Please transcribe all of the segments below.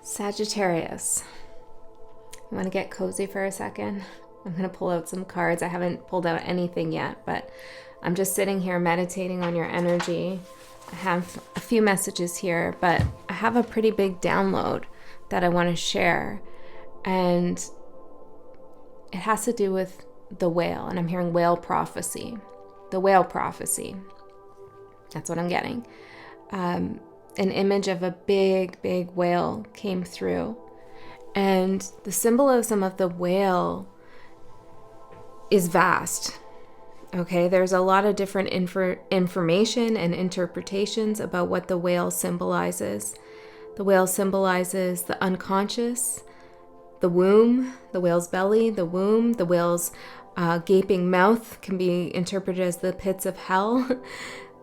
Sagittarius. I want to get cozy for a second. I'm going to pull out some cards. I haven't pulled out anything yet, but I'm just sitting here meditating on your energy. I have a few messages here, but I have a pretty big download that I want to share. And it has to do with the whale. And I'm hearing whale prophecy. The whale prophecy. That's what I'm getting. An image of a big, big whale came through. And the symbolism of the whale is vast. Okay, there's a lot of different information and interpretations about what the whale symbolizes. The whale symbolizes the unconscious, the womb, the whale's belly, the womb, the whale's gaping mouth can be interpreted as the pits of hell.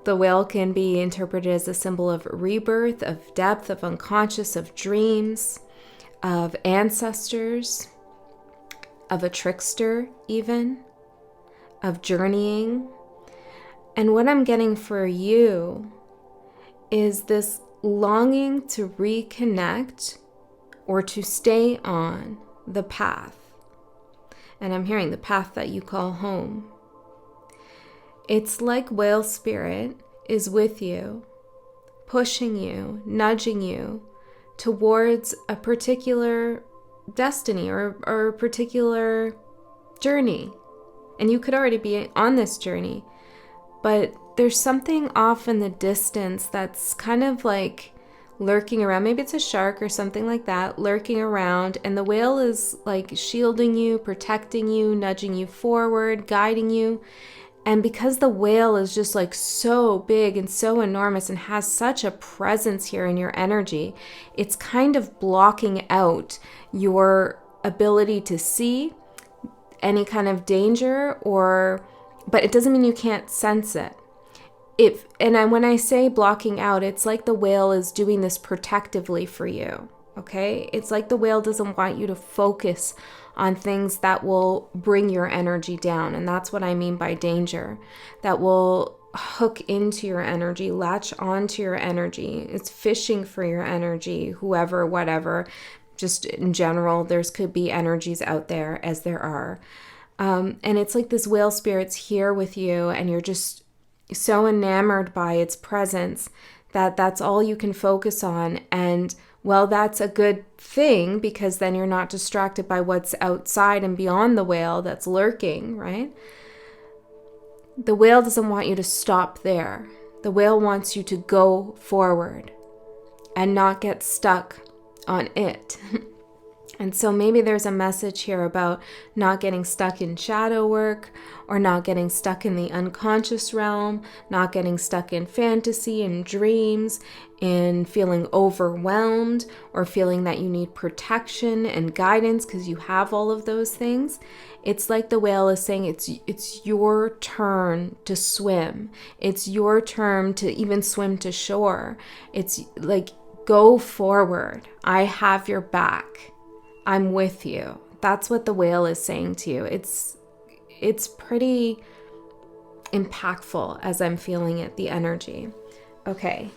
The whale can be interpreted as a symbol of rebirth, of depth, of unconscious, of dreams, of ancestors, of a trickster even, of journeying. And what I'm getting for you is this longing to reconnect or to stay on the path. And I'm hearing the path that you call home. It's like whale spirit is with you, pushing you, nudging you towards a particular destiny or a particular journey. And you could already be on this journey, but there's something off in the distance that's kind of like lurking around. Maybe it's a shark or something like that, lurking around, and the whale is like shielding you, protecting you, nudging you forward, guiding you. And because the whale is just like so big and so enormous and has such a presence here in your energy, it's kind of blocking out your ability to see any kind of danger, but it doesn't mean you can't sense it. When I say blocking out, it's like the whale is doing this protectively for you, okay? It's like the whale doesn't want you to focus on things that will bring your energy down. And that's what I mean by danger, that will hook into your energy, latch onto your energy. It's fishing for your energy, whoever, whatever. Just in general, could be energies out there, as there are. And it's like this whale spirit's here with you, and you're just so enamored by its presence that that's all you can focus on. And well, that's a good thing, because then you're not distracted by what's outside and beyond the whale that's lurking, right? The whale doesn't want you to stop there. The whale wants you to go forward and not get stuck on it. And so maybe there's a message here about not getting stuck in shadow work, or not getting stuck in the unconscious realm, not getting stuck in fantasy and dreams, in feeling overwhelmed, or feeling that you need protection and guidance because you have all of those things. It's like the whale is saying it's your turn to swim. It's your turn to even swim to shore. It's like, go forward. I have your back. I'm with you. That's what the whale is saying to you. It's pretty impactful as I'm feeling it, the energy. Okay.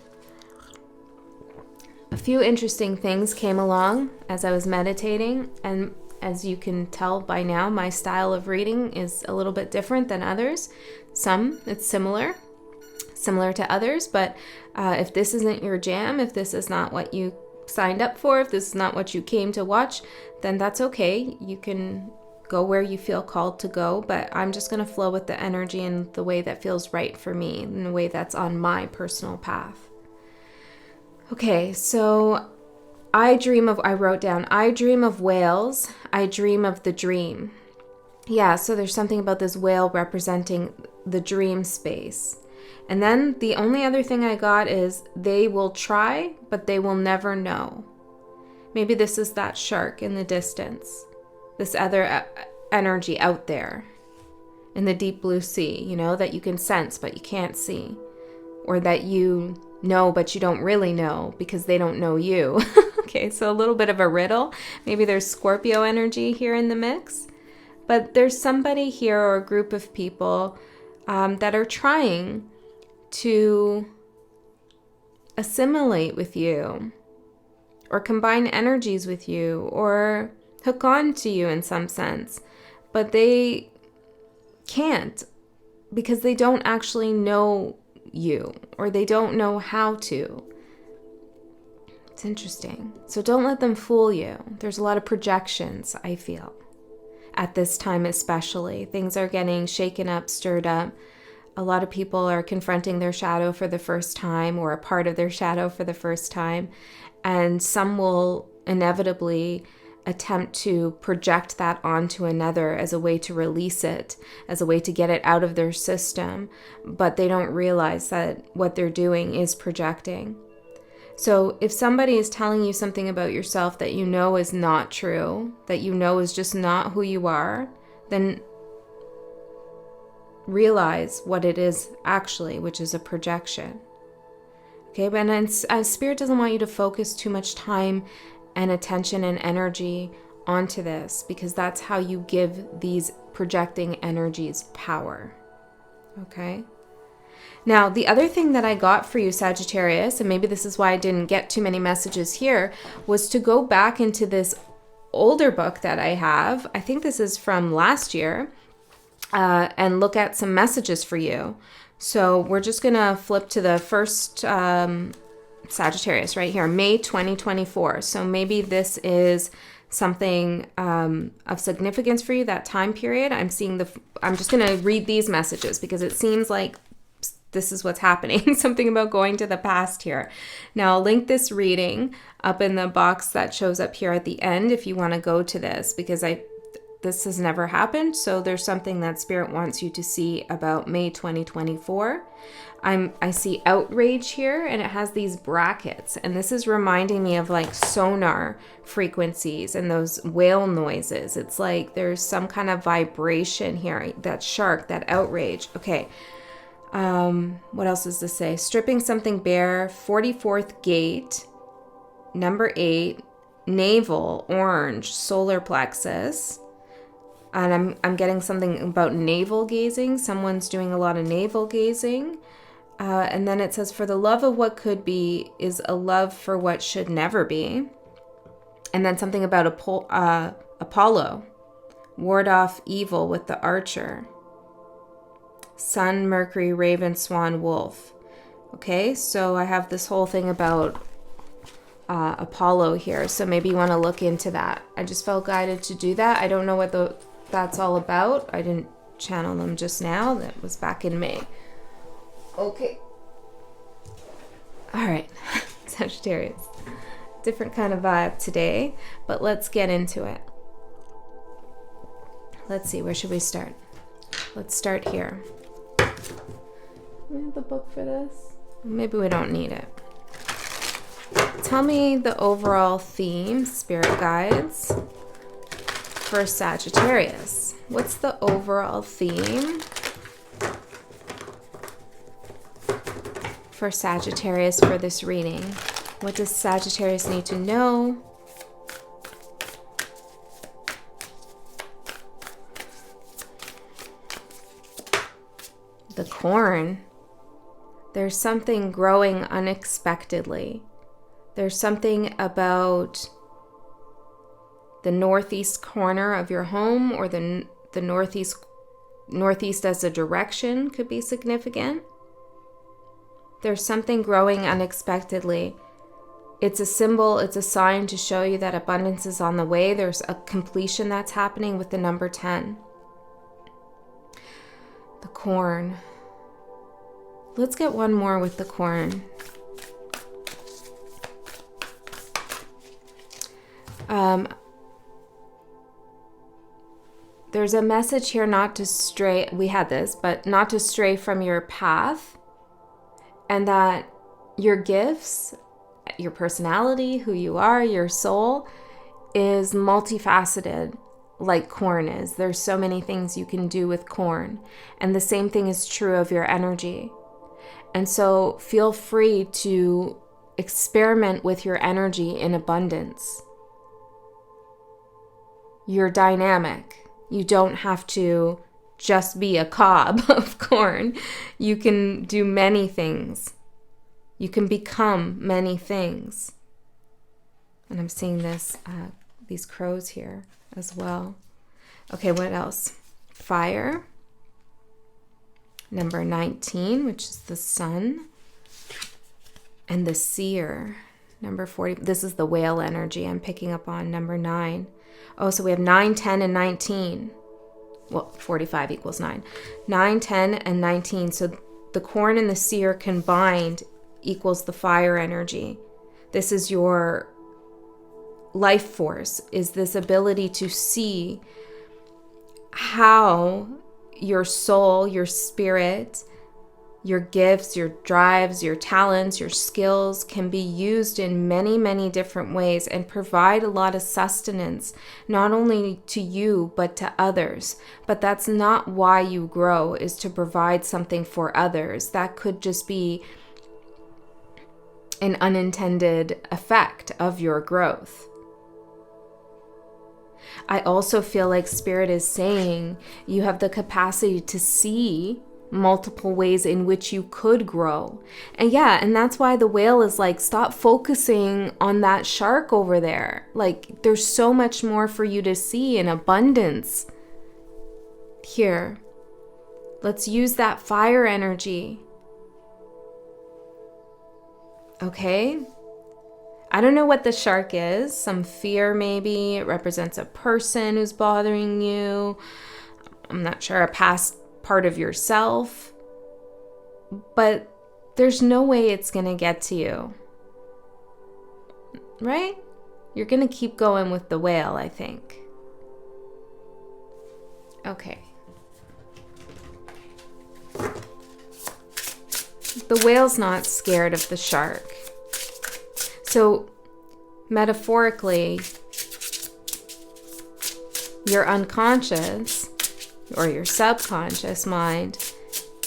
A few interesting things came along as I was meditating, and as you can tell by now, my style of reading is a little bit different than others. Some, it's similar to others, but if this isn't your jam, if this is not what you signed up for, if this is not what you came to watch, then that's okay. You can go where you feel called to go, but I'm just going to flow with the energy in the way that feels right for me, in the way that's on my personal path. Okay, so I wrote down, I dream of whales, I dream of the dream. Yeah, so there's something about this whale representing the dream space. And then the only other thing I got is they will try, but they will never know. Maybe this is that shark in the distance, this other energy out there in the deep blue sea, that you can sense, but you can't see. Or that you know, but you don't really know because they don't know you. Okay, so a little bit of a riddle. Maybe there's Scorpio energy here in the mix. But there's somebody here or a group of people that are trying to assimilate with you or combine energies with you or hook on to you in some sense, but they can't because they don't actually know you or they don't know how to. It's interesting. So don't let them fool you. There's a lot of projections, I feel, at this time especially. Things are getting shaken up, stirred up. A lot of people are confronting their shadow for the first time or a part of their shadow for the first time. And some will inevitably attempt to project that onto another as a way to release it, as a way to get it out of their system. But they don't realize that what they're doing is projecting. So if somebody is telling you something about yourself that you know is not true, that you know is just not who you are, then realize what it is actually, which is a projection. Okay, but Spirit doesn't want you to focus too much time and attention and energy onto this, because that's how you give these projecting energies power. Okay? Now, the other thing that I got for you, Sagittarius, and maybe this is why I didn't get too many messages here, was to go back into this older book that I have. I think this is from last year, and look at some messages for you. So we're just going to flip to the first Sagittarius right here, May 2024. So maybe this is something of significance for you, that time period. I'm just going to read these messages because it seems like this is what's happening. Something about going to the past here. Now, I'll link this reading up in the box that shows up here at the end if you want to go to this, because this has never happened. So there's something that Spirit wants you to see about May 2024. I see outrage here, and it has these brackets, and this is reminding me of like sonar frequencies and those whale noises. It's like there's some kind of vibration here. That shark, that outrage. Okay. What else does this say? Stripping something bare, 44th gate, number 8, navel, orange, solar plexus. And I'm getting something about navel gazing. Someone's doing a lot of navel gazing. And then it says, for the love of what could be is a love for what should never be. And then something about Apollo. Ward off evil with the archer. Sun, Mercury, Raven, Swan, Wolf. Okay, so I have this whole thing about Apollo here. So maybe you want to look into that. I just felt guided to do that. I don't know what that's all about. I didn't channel them just now. That was back in May. Okay. All right, Sagittarius. Different kind of vibe today, but let's get into it. Let's see, where should we start? Let's start here. We have the book for this? Maybe we don't need it. Tell me the overall theme, Spirit Guides, for Sagittarius. What's the overall theme for Sagittarius for this reading? What does Sagittarius need to know? The corn. There's something growing unexpectedly. There's something about the northeast corner of your home, or the northeast as a direction could be significant. There's something growing unexpectedly. It's a symbol, it's a sign to show you that abundance is on the way. There's a completion that's happening with the number 10. The corn. Let's get one more with the corn. There's a message here not to stray, we had this, but not to stray from your path, and that your gifts, your personality, who you are, your soul is multifaceted like corn is. There's so many things you can do with corn, and the same thing is true of your energy. And so feel free to experiment with your energy in abundance. You're dynamic. You don't have to just be a cob of corn. You can do many things. You can become many things. And I'm seeing this, these crows here as well. Okay, what else? Fire. Number 19, which is the sun. And the seer. Number 40. This is the whale energy I'm picking up on. Number 9. Oh, so we have 9, 10, and 19. Well, 45 equals 9. 9, 10, and 19. So the corn and the seer combined equals the fire energy. This is your life force, is this ability to see how your soul, your spirit, your gifts, your drives, your talents, your skills can be used in many, many different ways and provide a lot of sustenance, not only to you, but to others. But that's not why you grow, is to provide something for others. That could just be an unintended effect of your growth. I also feel like Spirit is saying you have the capacity to see multiple ways in which you could grow. And yeah, and that's why the whale is like, stop focusing on that shark over there. Like, there's so much more for you to see in abundance here. Let's use that fire energy. Okay? I don't know what the shark is. Some fear maybe. It represents a person who's bothering you. I'm not sure, a past part of yourself. But there's no way it's going to get to you. Right? You're going to keep going with the whale, I think. Okay. The whale's not scared of the shark. So, metaphorically, your unconscious or your subconscious mind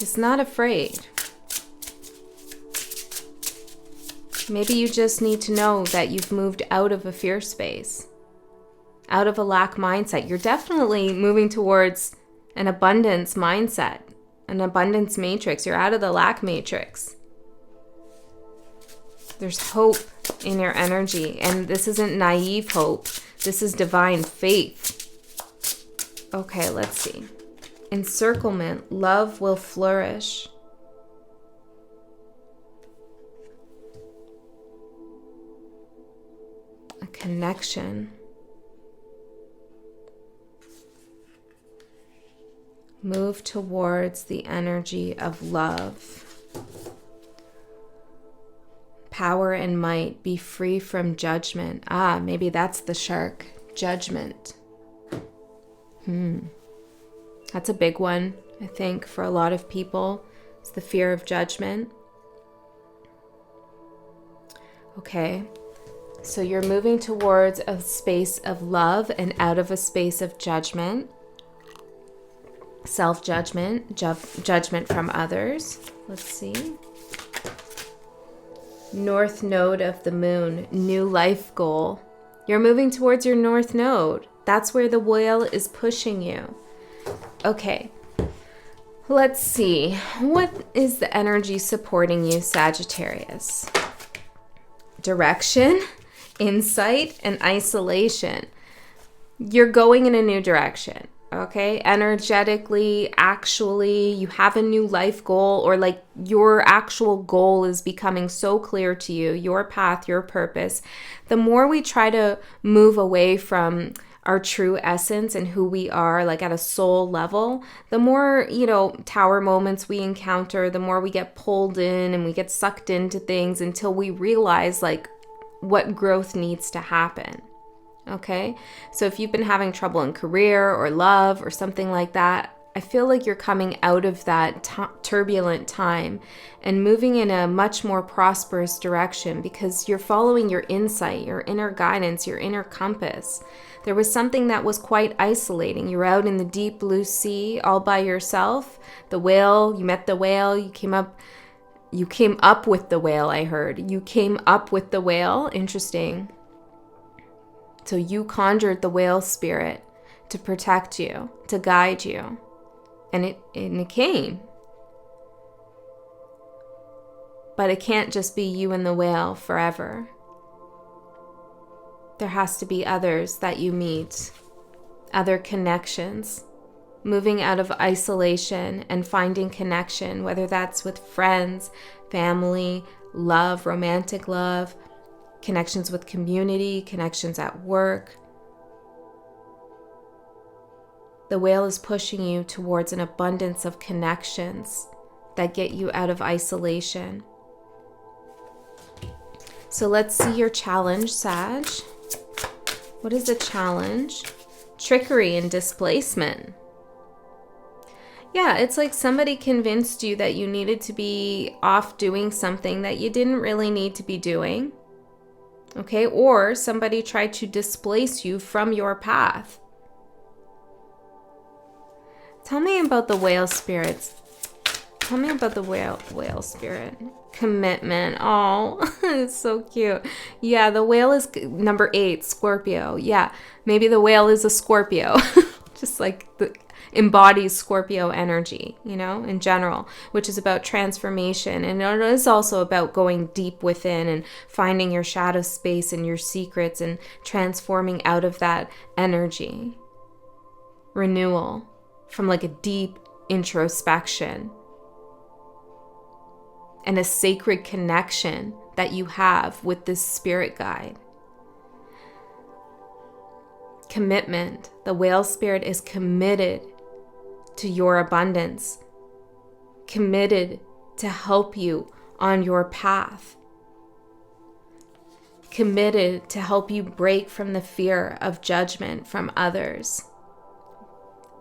is not afraid. Maybe you just need to know that you've moved out of a fear space, out of a lack mindset. You're definitely moving towards an abundance mindset, an abundance matrix. You're out of the lack matrix. There's hope in your energy, and this isn't naive hope. This is divine faith. Okay, let's see. Encirclement, love will flourish. A connection. Move towards the energy of love. Power and might, be free from judgment. Ah, maybe that's the shark. Judgment. That's a big one, I think, for a lot of people. It's the fear of judgment. Okay, so you're moving towards a space of love and out of a space of judgment. Self-judgment, judgment from others. Let's see. North node of the moon, new life goal. You're moving towards your north node. That's where the whale is pushing you. Okay, let's see. What is the energy supporting you, Sagittarius? Direction, insight, and isolation. You're going in a new direction. Okay, energetically, actually, you have a new life goal, or like your actual goal is becoming so clear to you, your path, your purpose. The more we try to move away from our true essence and who we are, like at a soul level, the more, tower moments we encounter, the more we get pulled in and we get sucked into things until we realize like what growth needs to happen. Okay, so if you've been having trouble in career or love or something like that, I feel like you're coming out of that turbulent time and moving in a much more prosperous direction because you're following your insight, your inner guidance, your inner compass. There was something that was quite isolating. You were out in the deep blue sea all by yourself. The whale, you met the whale, you came up with the whale, I heard. You came up with the whale. Interesting. So you conjured the whale spirit to protect you, to guide you. And it came. But it can't just be you and the whale forever. There has to be others that you meet, other connections, moving out of isolation and finding connection, whether that's with friends, family, love, romantic love, connections with community, connections at work. The whale is pushing you towards an abundance of connections that get you out of isolation. So let's see your challenge, Sag. What is a challenge? Trickery and displacement. Yeah, it's like somebody convinced you that you needed to be off doing something that you didn't really need to be doing. Okay, or somebody tried to displace you from your path. Tell me about the whale spirits. Tell me about the whale spirit. Commitment. Oh, it's so cute. Yeah, the whale is number 8, Scorpio. Yeah, maybe the whale is a Scorpio. Just like embodies Scorpio energy, you know, in general, which is about transformation. And it is also about going deep within and finding your shadow space and your secrets and transforming out of that energy. Renewal from like a deep introspection and a sacred connection that you have with this spirit guide. Commitment. The whale spirit is committed to your abundance, committed to help you on your path, committed to help you break from the fear of judgment from others,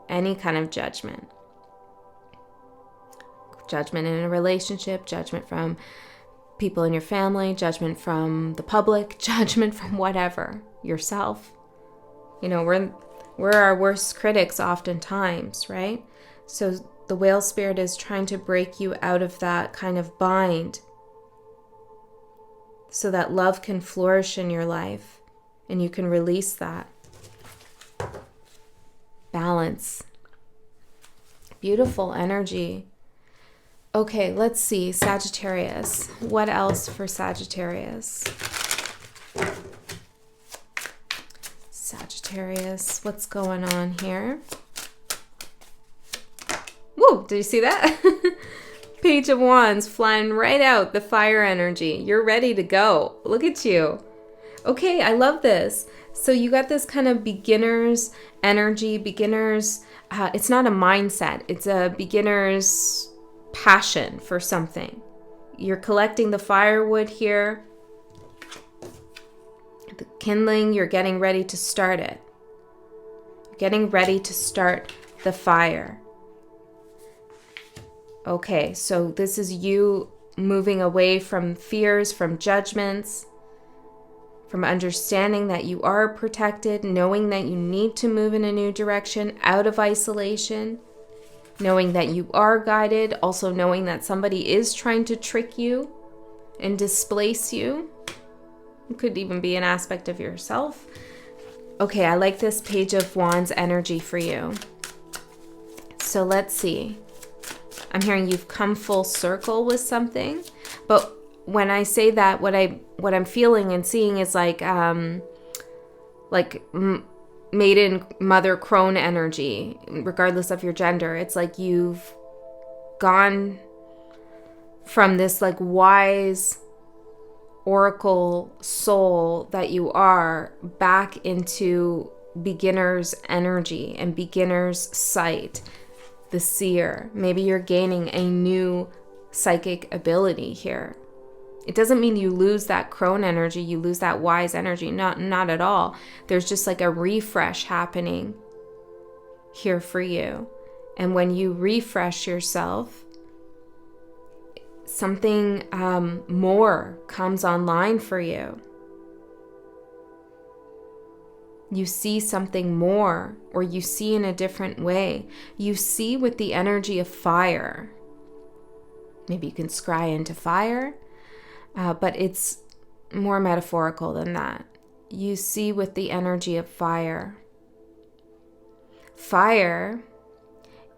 any kind of judgment. Judgment in a relationship, judgment from people in your family, judgment from the public, judgment from whatever, yourself. You know, we're our worst critics oftentimes, right? So the whale spirit is trying to break you out of that kind of bind so that love can flourish in your life and you can release that. Balance. Beautiful energy. Okay, let's see. Sagittarius. What else for Sagittarius? Sagittarius, what's going on here? Whoa, did you see that? Page of Wands flying right out, the fire energy. You're ready to go. Look at you. Okay, I love this. So you got this kind of beginner's energy, it's not a mindset. It's a beginner's passion for something. You're collecting the firewood here. The kindling, you're getting ready to start it. You're getting ready to start the fire. Okay, so this is you moving away from fears, from judgments, from understanding that you are protected, knowing that you need to move in a new direction, out of isolation, knowing that you are guided, also knowing that somebody is trying to trick you and displace you. It could even be an aspect of yourself. Okay, I like this Page of Wands energy for you. So let's see. I'm hearing you've come full circle with something, but when I say that, what I'm feeling and seeing is like maiden, mother, crone energy, regardless of your gender. It's like you've gone from this like wise oracle soul that you are back into beginner's energy and beginner's sight, the seer. Maybe you're gaining a new psychic ability here. It doesn't mean you lose that crone energy, you lose that wise energy, not at all. There's just like a refresh happening here for you. And when you refresh yourself, something more comes online for you. You see something more, or you see in a different way. You see with the energy of fire. Maybe you can scry into fire, but it's more metaphorical than that. You see with the energy of fire. Fire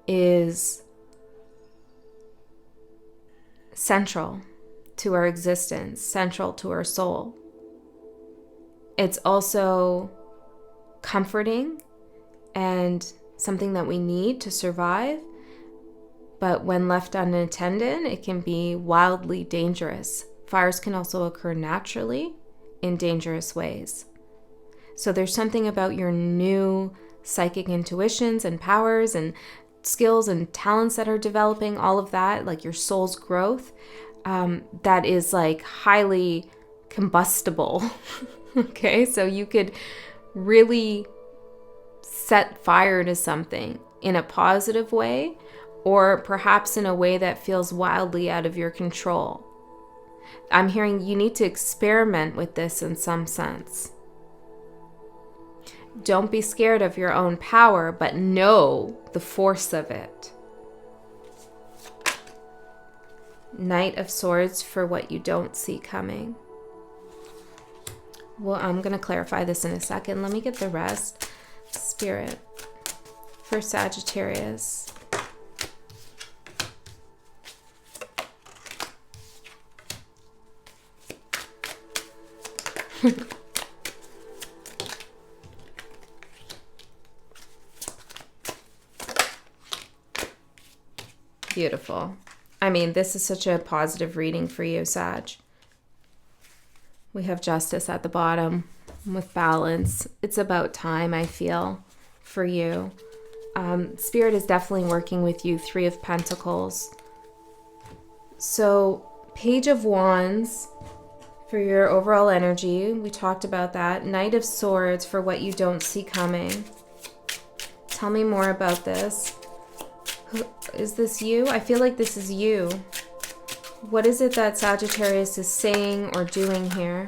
is central to our existence, central to our soul. It's also comforting and something that we need to survive. But when left unattended, it can be wildly dangerous. Fires can also occur naturally in dangerous ways. So there's something about your new psychic intuitions and powers and skills and talents that are developing, all of that, like your soul's growth, that is like highly combustible. Okay, so you could really set fire to something in a positive way, or perhaps in a way that feels wildly out of your control. I'm hearing you need to experiment with this in some sense. Don't be scared of your own power, but know the force of it. Knight of Swords for what you don't see coming. Well, I'm going to clarify this in a second. Let me get the rest. Spirit for Sagittarius. Beautiful. I mean, this is such a positive reading for you, Sag. We have Justice at the bottom with balance. It's about time, I feel, for you. Spirit is definitely working with you. 3 of Pentacles. So, Page of Wands for your overall energy. We talked about that. Knight of Swords for what you don't see coming. Tell me more about this. Is this you? I feel like this is you. What is it that Sagittarius is saying or doing here?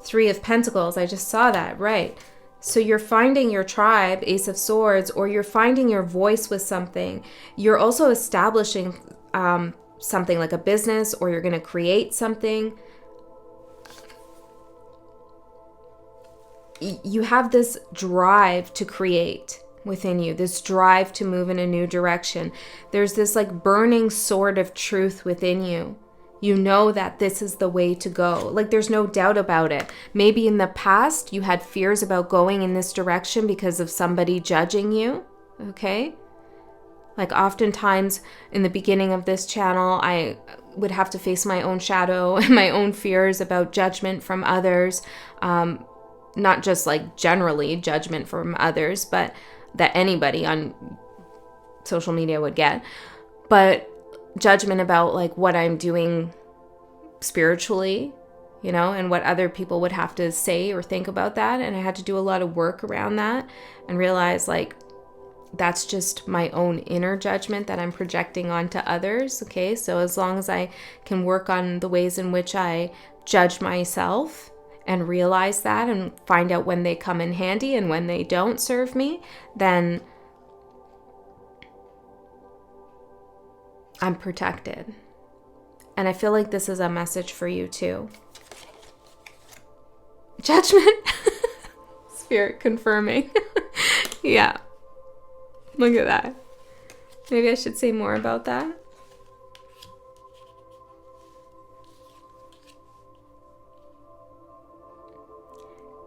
3 of Pentacles. I just saw that. Right. So you're finding your tribe, Ace of Swords, or you're finding your voice with something. You're also establishing something like a business, or you're going to create something. You have this drive to create within you, this drive to move in a new direction. There's this like burning sword of truth within you. You know that this is the way to go. Like there's no doubt about it. Maybe in the past you had fears about going in this direction because of somebody judging you. Okay? Like oftentimes in the beginning of this channel, I would have to face my own shadow and my own fears about judgment from others. Not just like generally judgment from others, but that anybody on social media would get, but judgment about like what I'm doing spiritually, you know, and what other people would have to say or think about that. And I had to do a lot of work around that and realize like that's just my own inner judgment that I'm projecting onto others. Okay, so as long as I can work on the ways in which I judge myself and realize that and find out when they come in handy and when they don't serve me, then I'm protected. And I feel like this is a message for you too. Judgment. Spirit confirming. Yeah. Look at that. Maybe I should say more about that.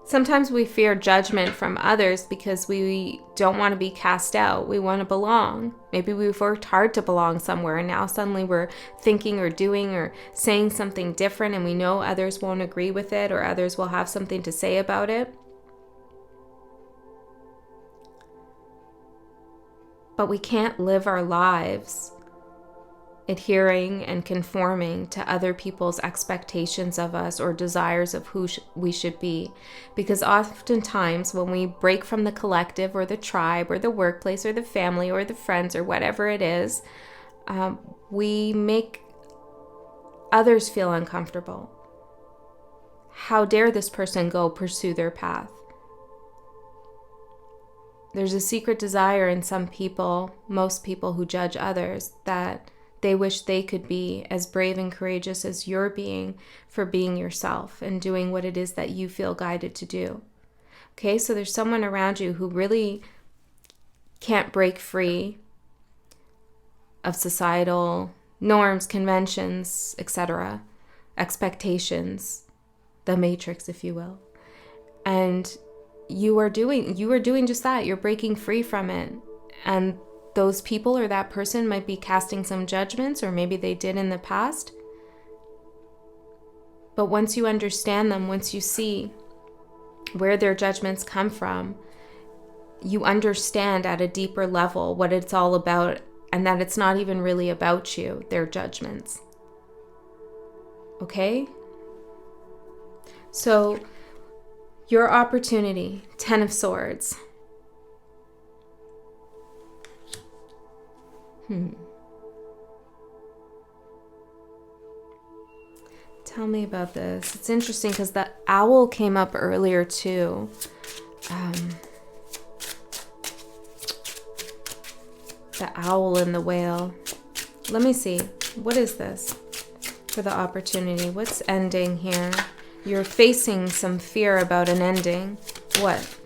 Sometimes we fear judgment from others because we don't want to be cast out. We want to belong. Maybe we've worked hard to belong somewhere and now suddenly we're thinking or doing or saying something different and we know others won't agree with it or others will have something to say about it. But we can't live our lives adhering and conforming to other people's expectations of us or desires of who we should be. Because oftentimes when we break from the collective or the tribe or the workplace or the family or the friends or whatever it is, we make others feel uncomfortable. How dare this person go pursue their path? There's a secret desire in some people, most people who judge others, that they wish they could be as brave and courageous as you're being for being yourself and doing what it is that you feel guided to do. Okay, so there's someone around you who really can't break free of societal norms, conventions, etc., expectations, the matrix, if you will. And you are doing just that. You're breaking free from it. And those people or that person might be casting some judgments, or maybe they did in the past. But once you understand them, once you see where their judgments come from, you understand at a deeper level what it's all about, and that it's not even really about you, their judgments. Okay? So, your opportunity, 10 of Swords. Tell me about this. It's interesting because the owl came up earlier too. The owl and the whale. Let me see. What is this for the opportunity? What's ending here? You're facing some fear about an ending. What?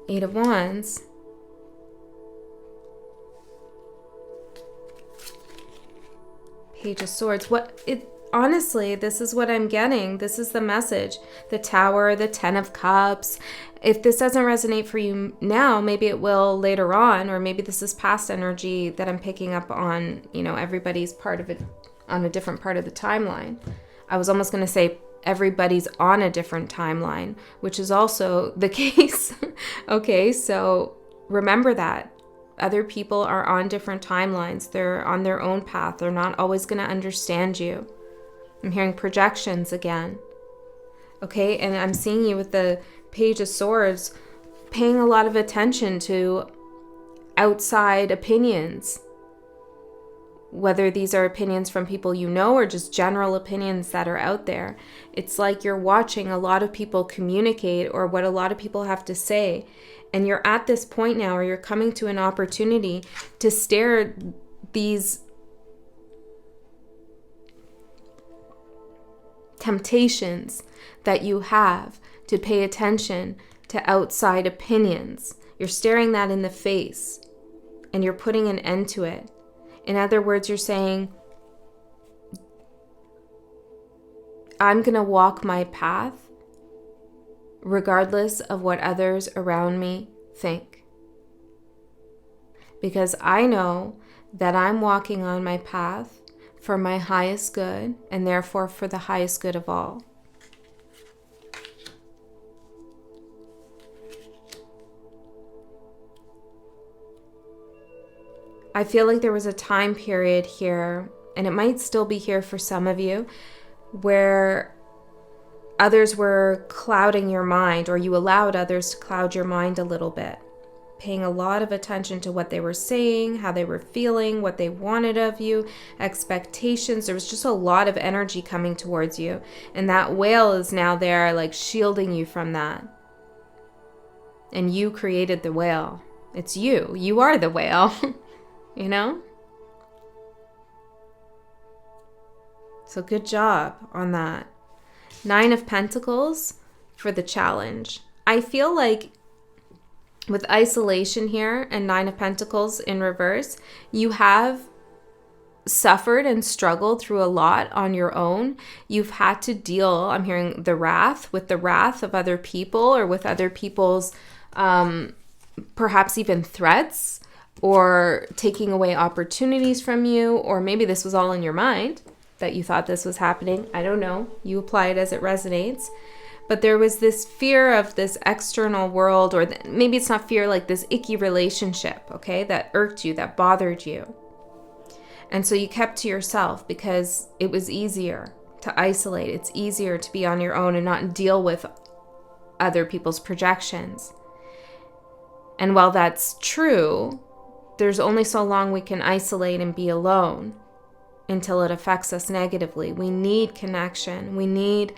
8 of Wands. Page of Swords. Honestly, this is what I'm getting. This is the message. The Tower, the 10 of Cups. If this doesn't resonate for you now, maybe it will later on, or maybe this is past energy that I'm picking up on, everybody's part of it on a different part of the timeline. I was almost going to say everybody's on a different timeline, which is also the case. Okay, so remember that. Other people are on different timelines. They're on their own path. They're not always going to understand you. I'm hearing projections again. Okay, and I'm seeing you with the Page of Swords paying a lot of attention to outside opinions. Whether these are opinions from people you know or just general opinions that are out there. It's like you're watching a lot of people communicate or what a lot of people have to say. And you're at this point now, or you're coming to an opportunity to stare these temptations that you have to pay attention to outside opinions. You're staring that in the face and you're putting an end to it. In other words, you're saying, I'm going to walk my path regardless of what others around me think. Because I know that I'm walking on my path for my highest good, and therefore for the highest good of all. I feel like there was a time period here, and it might still be here for some of you, where others were clouding your mind, or you allowed others to cloud your mind a little bit, paying a lot of attention to what they were saying, how they were feeling, what they wanted of you, expectations. There was just a lot of energy coming towards you, and that whale is now there, like shielding you from that. And you created the whale. It's you. You are the whale. You know? So good job on that. 9 of Pentacles for the challenge. I feel like with isolation here and 9 of Pentacles in reverse, you have suffered and struggled through a lot on your own. You've had to deal, I'm hearing the wrath of other people, or with other people's perhaps even threats, or taking away opportunities from you, or maybe this was all in your mind that you thought this was happening. I don't know. You apply it as it resonates. But there was this fear of this external world, or maybe it's not fear, like this icky relationship, okay, that irked you, that bothered you. And so you kept to yourself because it was easier to isolate. It's easier to be on your own and not deal with other people's projections. And while that's true, there's only so long we can isolate and be alone until it affects us negatively. We need connection. We need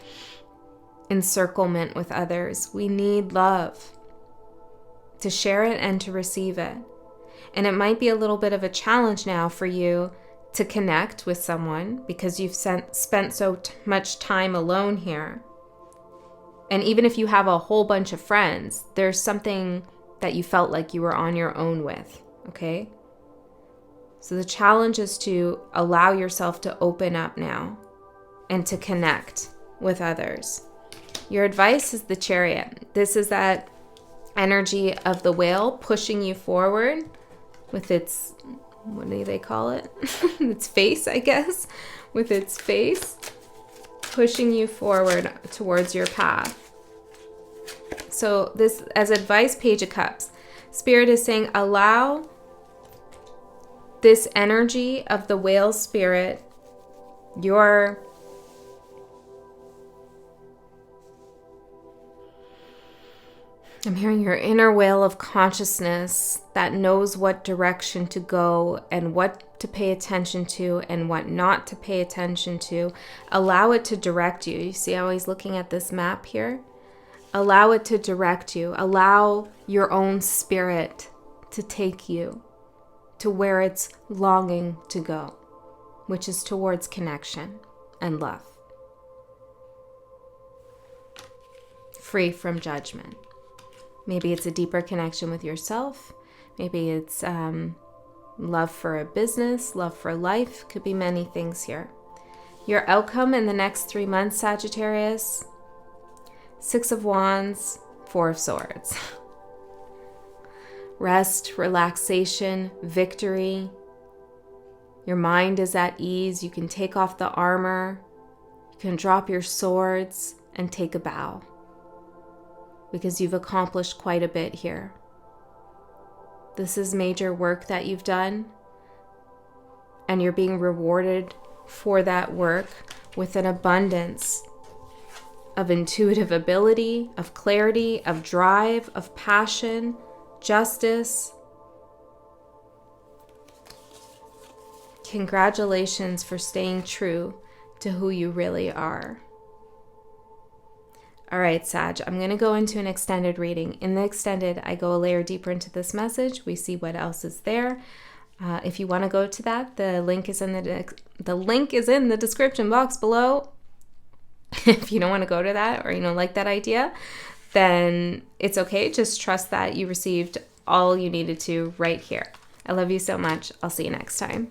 encirclement with others. We need love to share it and to receive it. And it might be a little bit of a challenge now for you to connect with someone because you've spent so much time alone here. And even if you have a whole bunch of friends, there's something that you felt like you were on your own with, okay? So the challenge is to allow yourself to open up now and to connect with others. Your advice is the Chariot. This is that energy of the whale pushing you forward with its, what do they call it? Its face, I guess. With its face, pushing you forward towards your path. So this, as advice, Page of Cups. Spirit is saying, allow this energy of the whale spirit, I'm hearing your inner whale of consciousness that knows what direction to go and what to pay attention to and what not to pay attention to. Allow it to direct you. You see how he's looking at this map here? Allow it to direct you. Allow your own spirit to take you to where it's longing to go, which is towards connection and love. Free from judgment. Maybe it's a deeper connection with yourself. Maybe it's love for a business, love for life. Could be many things here. Your outcome in the next 3 months, Sagittarius: 6 of Wands, 4 of Swords. Rest, relaxation, victory. Your mind is at ease. You can take off the armor. You can drop your swords and take a bow, because you've accomplished quite a bit here. This is major work that you've done, and you're being rewarded for that work with an abundance of intuitive ability, of clarity, of drive, of passion, justice. Congratulations for staying true to who you really are. All right, Sag, I'm going to go into an extended reading. In the extended, I go a layer deeper into this message. We see what else is there. If you want to go to that, the link is in the description box below. If you don't want to go to that, or you don't like that idea, then it's okay. Just trust that you received all you needed to right here. I love you so much. I'll see you next time.